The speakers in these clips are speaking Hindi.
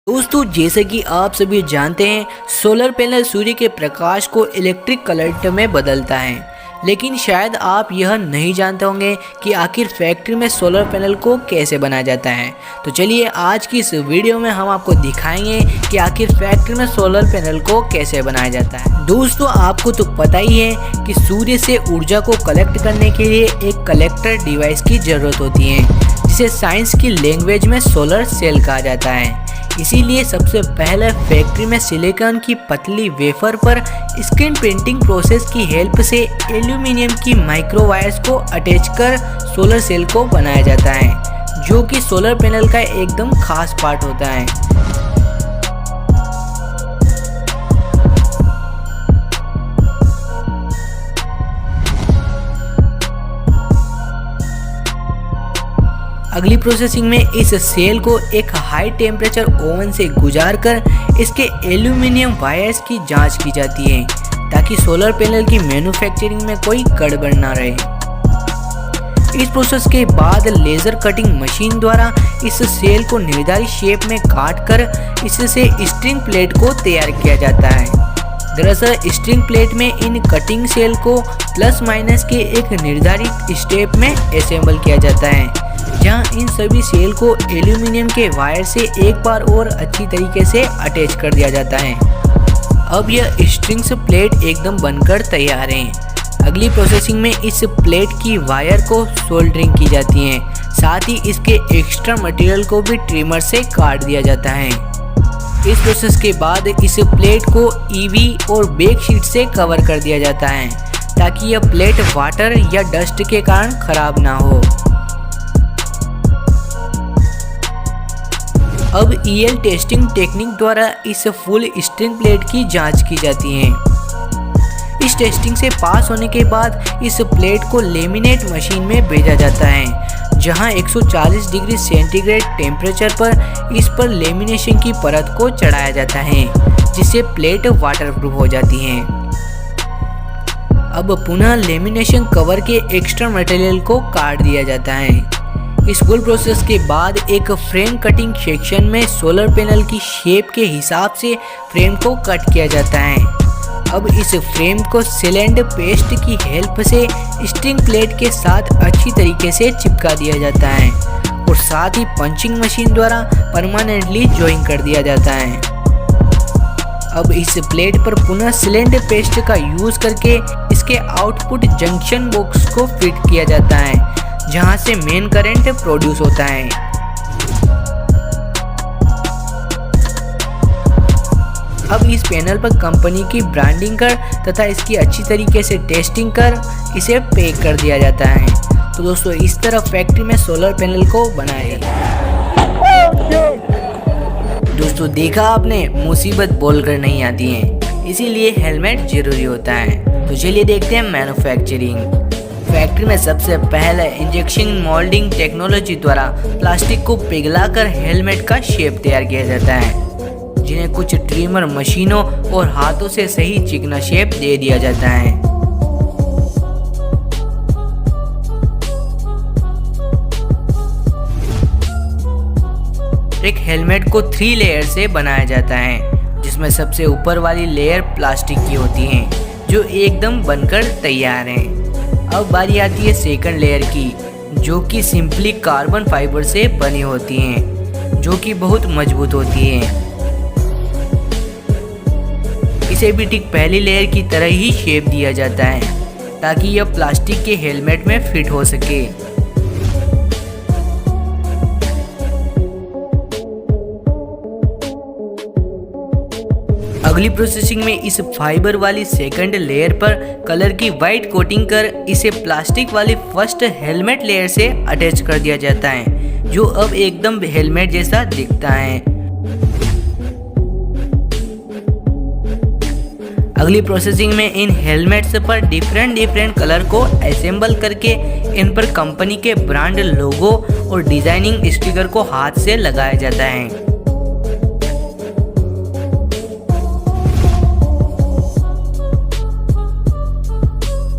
दोस्तों, जैसे कि आप सभी जानते हैं, सोलर पैनल सूर्य के प्रकाश को इलेक्ट्रिक करंट में बदलता है। लेकिन शायद आप यह नहीं जानते होंगे कि आखिर फैक्ट्री में सोलर पैनल को कैसे बनाया जाता है। तो चलिए आज की इस वीडियो में हम आपको दिखाएंगे कि आखिर फैक्ट्री में सोलर पैनल को कैसे बनाया जाता है। दोस्तों, आपको तो पता ही है कि सूर्य से ऊर्जा को कलेक्ट करने के लिए एक कलेक्टर डिवाइस की ज़रूरत होती है, जिसे साइंस की लैंग्वेज में सोलर सेल कहा जाता है। इसीलिए सबसे पहले फैक्ट्री में सिलिकॉन की पतली वेफर पर स्क्रीन प्रिंटिंग प्रोसेस की हेल्प से एल्यूमिनियम की माइक्रो वायर्स को अटैच कर सोलर सेल को बनाया जाता है, जो कि सोलर पैनल का एकदम खास पार्ट होता है। अगली प्रोसेसिंग में इस सेल को एक हाई टेम्परेचर ओवन से गुजारकर इसके एल्यूमिनियम वायर्स की जांच की जाती है, ताकि सोलर पैनल की मैन्युफैक्चरिंग में कोई गड़बड़ ना रहे। इस प्रोसेस के बाद लेजर कटिंग मशीन द्वारा इस सेल को निर्धारित शेप में काट कर इससे स्ट्रिंग प्लेट को तैयार किया जाता है। दरअसल स्ट्रिंग प्लेट में इन कटिंग सेल को प्लस माइनस के एक निर्धारित स्टेप में असेंबल किया जाता है, जहां इन सभी सेल को एल्यूमिनियम के वायर से एक बार और अच्छी तरीके से अटैच कर दिया जाता है। अब यह स्ट्रिंग्स प्लेट एकदम बनकर तैयार है। अगली प्रोसेसिंग में इस प्लेट की वायर को सोल्डरिंग की जाती है, साथ ही इसके एक्स्ट्रा मटेरियल को भी ट्रिमर से काट दिया जाता है। इस प्रोसेस के बाद इस प्लेट को ईवी और बेक शीट से कवर कर दिया जाता है, ताकि यह प्लेट वाटर या डस्ट के कारण खराब ना हो। अब ईएल टेस्टिंग टेक्निक द्वारा इस फुल स्ट्रिंग प्लेट की जांच की जाती है। इस टेस्टिंग से पास होने के बाद इस प्लेट को लेमिनेट मशीन में भेजा जाता है, जहां 140 डिग्री सेंटीग्रेड टेम्परेचर पर इस पर लेमिनेशन की परत को चढ़ाया जाता है, जिससे प्लेट वाटरप्रूफ हो जाती है। अब पुनः लेमिनेशन कवर के एक्स्ट्रा मटेरियल को काट दिया जाता है। इस फुल प्रोसेस के बाद एक फ्रेम कटिंग सेक्शन में सोलर पैनल की शेप के हिसाब से फ्रेम को कट किया जाता है। अब इस फ्रेम को सीलेंट पेस्ट की हेल्प से स्ट्रिंग प्लेट के साथ अच्छी तरीके से चिपका दिया जाता है और साथ ही पंचिंग मशीन द्वारा परमानेंटली जॉइन कर दिया जाता है। अब इस प्लेट पर पुनः सीलेंट पेस्ट का यूज करके इसके आउटपुट जंक्शन बॉक्स को फिट किया जाता है, जहां से मेन करंट प्रोड्यूस होता है। अब इस पैनल पर कंपनी की ब्रांडिंग कर तथा इसकी अच्छी तरीके से टेस्टिंग कर इसे पैक कर दिया जाता है। तो दोस्तों, इस तरह फैक्ट्री में सोलर पैनल को बनाया जाता है। दोस्तों, देखा आपने, मुसीबत बोलकर नहीं आती है, इसीलिए हेलमेट जरूरी होता है। तो चलिए देखते हैं मैन्युफैक्चरिंग। फैक्ट्री में सबसे पहले इंजेक्शन मोल्डिंग टेक्नोलॉजी द्वारा प्लास्टिक को पिघलाकर हेलमेट का शेप तैयार किया जाता है, जिन्हें कुछ ट्रिमर मशीनों और हाथों से सही चिकना शेप दे दिया जाता है। एक हेलमेट को 3 लेयर से बनाया जाता है, जिसमें सबसे ऊपर वाली लेयर प्लास्टिक की होती है, जो एकदम बनकर तैयार है। अब बारी आती है सेकंड लेयर की, जो कि सिंपली कार्बन फाइबर से बनी होती हैं, जो कि बहुत मजबूत होती हैं। इसे भी ठीक पहली लेयर की तरह ही शेप दिया जाता है, ताकि यह प्लास्टिक के हेलमेट में फिट हो सके। अगली प्रोसेसिंग में इस फाइबर वाली सेकंड लेयर पर कलर की वाइट कोटिंग कर इसे प्लास्टिक वाली फर्स्ट हेलमेट लेयर से अटैच कर दिया जाता है, जो अब एकदम हेलमेट जैसा दिखता है। अगली प्रोसेसिंग में इन हेलमेट्स पर डिफरेंट कलर को असेंबल करके इन पर कंपनी के ब्रांड लोगो और डिजाइनिंग स्टिकर को हाथ से लगाया जाता है।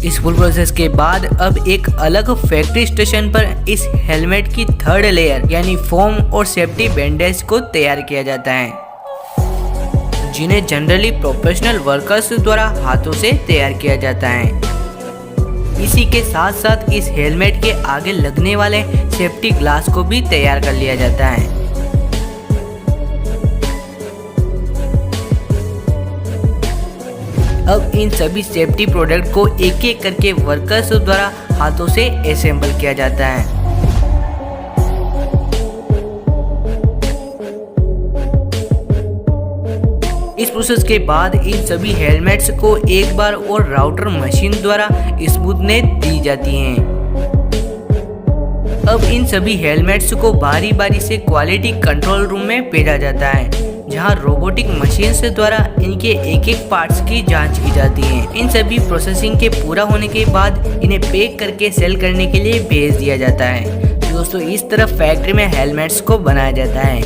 इस फुल प्रोसेस के बाद अब एक अलग फैक्ट्री स्टेशन पर इस हेलमेट की थर्ड लेयर यानी फोम और सेफ्टी बैंडेज को तैयार किया जाता है, जिन्हें जनरली प्रोफेशनल वर्कर्स द्वारा हाथों से तैयार किया जाता है। इसी के साथ साथ इस हेलमेट के आगे लगने वाले सेफ्टी ग्लास को भी तैयार कर लिया जाता है। अब इन सभी सेफ्टी प्रोडक्ट को एक एक करके वर्कर्स द्वारा हाथों से असेंबल किया जाता है। इस प्रोसेस के बाद इन सभी हेलमेट्स को एक बार और राउटर मशीन द्वारा स्मूथनेस दी जाती है। अब इन सभी हेलमेट्स को बारी बारी से क्वालिटी कंट्रोल रूम में भेजा जाता है, जहां रोबोटिक मशीन से द्वारा इनके एक एक पार्ट्स की जांच की जाती है। इन सभी प्रोसेसिंग के पूरा होने के बाद इन्हें पैक करके सेल करने के लिए भेज दिया जाता है। दोस्तों, इस तरह फैक्ट्री में हेलमेट्स को बनाया जाता है।